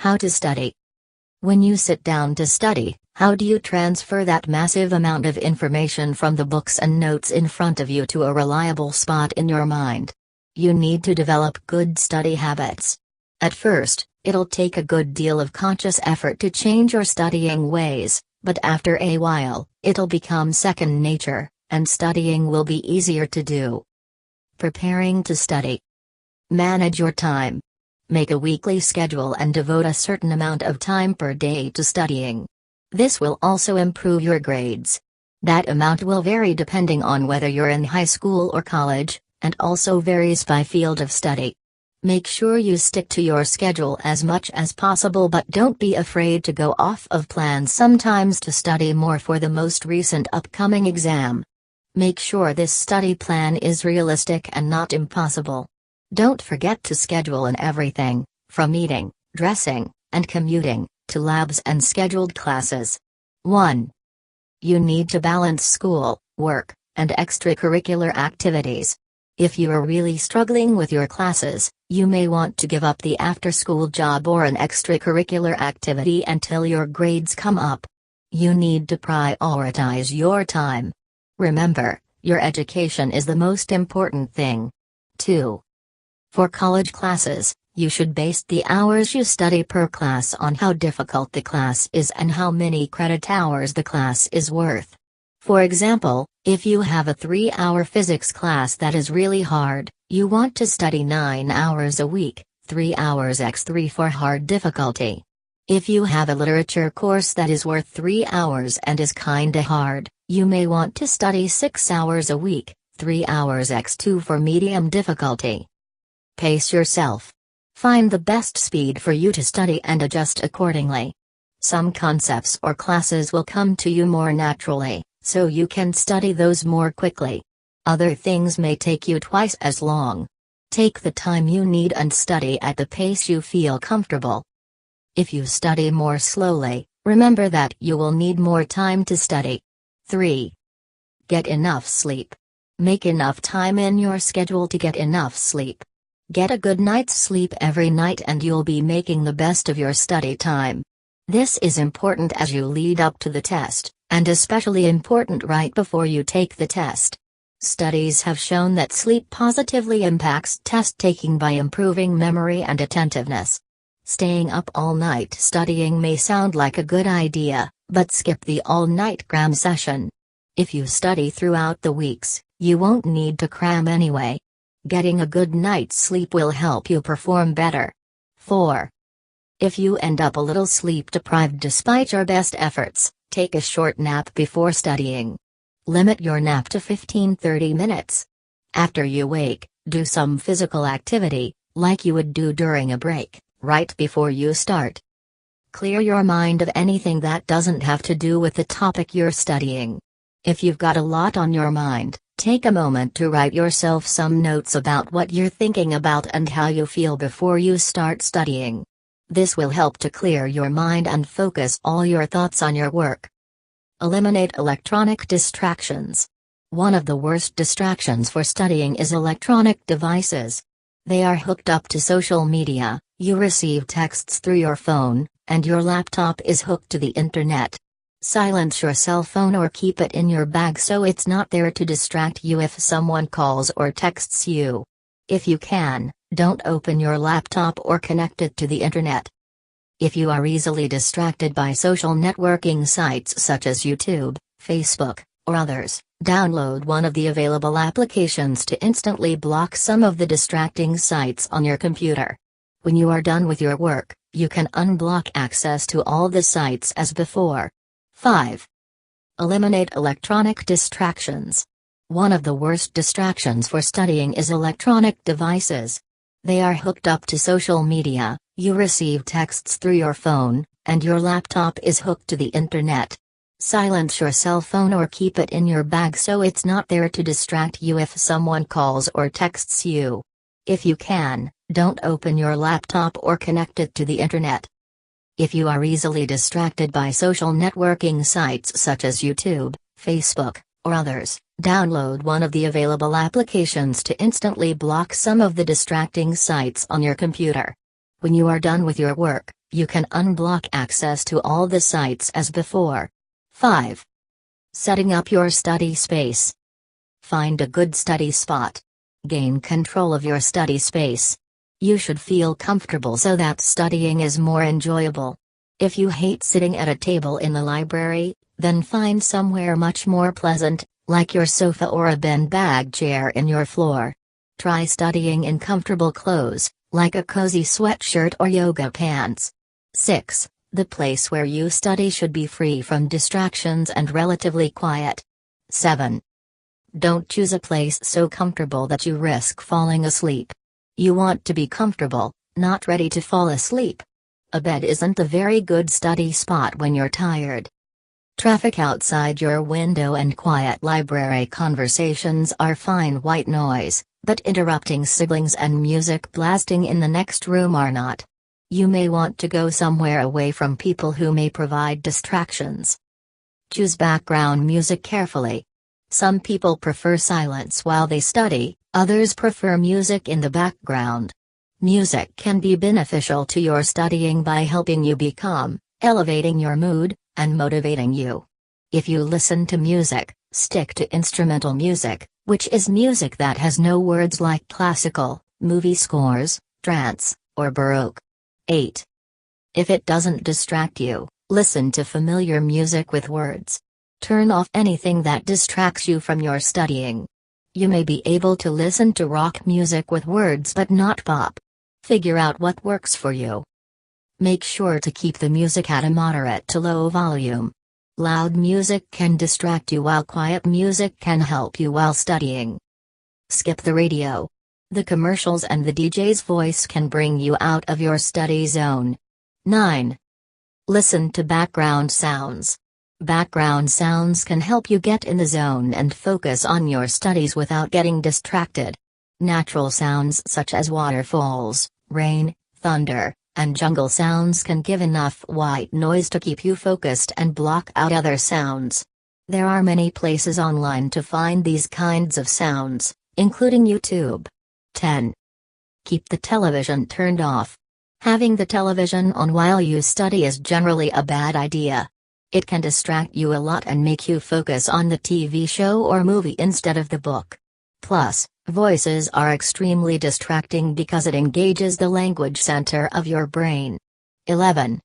How to study. When you sit down to study, how do you transfer that massive amount of information from the books and notes in front of you to a reliable spot in your mind? You need to develop good study habits. At first, it'll take a good deal of conscious effort to change your studying ways, but after a while, it'll become second nature, and studying will be easier to do. Preparing to study. Manage your time. Make a weekly schedule and devote a certain amount of time per day to studying. This will also improve your grades. That amount will vary depending on whether you're in high school or college, and also varies by field of study. Make sure you stick to your schedule as much as possible, but don't be afraid to go off of plan sometimes to study more for the most recent upcoming exam. Make sure this study plan is realistic and not impossible. Don't forget to schedule in everything, from eating, dressing, and commuting, to labs and scheduled classes. 1. You need to balance school, work, and extracurricular activities. If you are really struggling with your classes, you may want to give up the after-school job or an extracurricular activity until your grades come up. You need to prioritize your time. Remember, your education is the most important thing. 2. For college classes, you should base the hours you study per class on how difficult the class is and how many credit hours the class is worth. For example, if you have a 3-hour physics class that is really hard, you want to study 9 hours a week, 3 hours x 3 for hard difficulty. If you have a literature course that is worth 3 hours and is kinda hard, you may want to study 6 hours a week, 3 hours x 2 for medium difficulty. Pace yourself. Find the best speed for you to study and adjust accordingly. Some concepts or classes will come to you more naturally, so you can study those more quickly. Other things may take you twice as long. Take the time you need and study at the pace you feel comfortable. If you study more slowly, remember that you will need more time to study. 3. Get enough sleep. Make enough time in your schedule to get enough sleep. Get a good night's sleep every night and you'll be making the best of your study time. This is important as you lead up to the test, and especially important right before you take the test. Studies have shown that sleep positively impacts test taking by improving memory and attentiveness. Staying up all night studying may sound like a good idea, but skip the all-night cram session. If you study throughout the weeks, you won't need to cram anyway. Getting a good night's sleep will help you perform better. 4. If you end up a little sleep-deprived despite your best efforts, take a short nap before studying. Limit your nap to 15-30 minutes. After you wake, do some physical activity, like you would do during a break, right before you start. Clear your mind of anything that doesn't have to do with the topic you're studying. If you've got a lot on your mind, take a moment to write yourself some notes about what you're thinking about and how you feel before you start studying. This will help to clear your mind and focus all your thoughts on your work. Eliminate electronic distractions. One of the worst distractions for studying is electronic devices. They are hooked up to social media, you receive texts through your phone, and your laptop is hooked to the internet. Silence your cell phone or keep it in your bag so it's not there to distract you if someone calls or texts you. If you can, don't open your laptop or connect it to the internet. If you are easily distracted by social networking sites such as YouTube, Facebook, or others, download one of the available applications to instantly block some of the distracting sites on your computer. When you are done with your work, you can unblock access to all the sites as before. 5. Eliminate electronic distractions. One of the worst distractions for studying is electronic devices. They are hooked up to social media, you receive texts through your phone, and your laptop is hooked to the internet. Silence your cell phone or keep it in your bag so it's not there to distract you if someone calls or texts you. If you can, don't open your laptop or connect it to the internet. If you are easily distracted by social networking sites such as YouTube, Facebook, or others, download one of the available applications to instantly block some of the distracting sites on your computer. When you are done with your work, You can unblock access to all the sites as before. 5. Setting up your study space. Find a good study spot. Gain control of your study space. You should feel comfortable so that studying is more enjoyable. If you hate sitting at a table in the library, then find somewhere much more pleasant, like your sofa or a beanbag chair in your floor. Try studying in comfortable clothes, like a cozy sweatshirt or yoga pants. 6. The place where you study should be free from distractions and relatively quiet. 7. Don't choose a place so comfortable that you risk falling asleep. You want to be comfortable, not ready to fall asleep. A bed isn't a very good study spot when you're tired. Traffic outside your window and quiet library conversations are fine white noise, but interrupting siblings and music blasting in the next room are not. You may want to go somewhere away from people who may provide distractions. Choose background music carefully. Some people prefer silence while they study, others prefer music in the background. Music can be beneficial to your studying by helping you be calm, elevating your mood, and motivating you. If you listen to music, stick to instrumental music, which is music that has no words like classical, movie scores, trance, or Baroque. 8. If it doesn't distract you, listen to familiar music with words. Turn off anything that distracts you from your studying. You may be able to listen to rock music with words but not pop. Figure out what works for you. Make sure to keep the music at a moderate to low volume. Loud music can distract you while quiet music can help you while studying. Skip the radio. The commercials and the DJ's voice can bring you out of your study zone. 9. Listen to background sounds. Background sounds can help you get in the zone and focus on your studies without getting distracted. Natural sounds such as waterfalls, rain, thunder, and jungle sounds can give enough white noise to keep you focused and block out other sounds. There are many places online to find these kinds of sounds, including YouTube. 10. Keep the television turned off. Having the television on while you study is generally a bad idea. It can distract you a lot and make you focus on the TV show or movie instead of the book. Plus, voices are extremely distracting because it engages the language center of your brain. 11.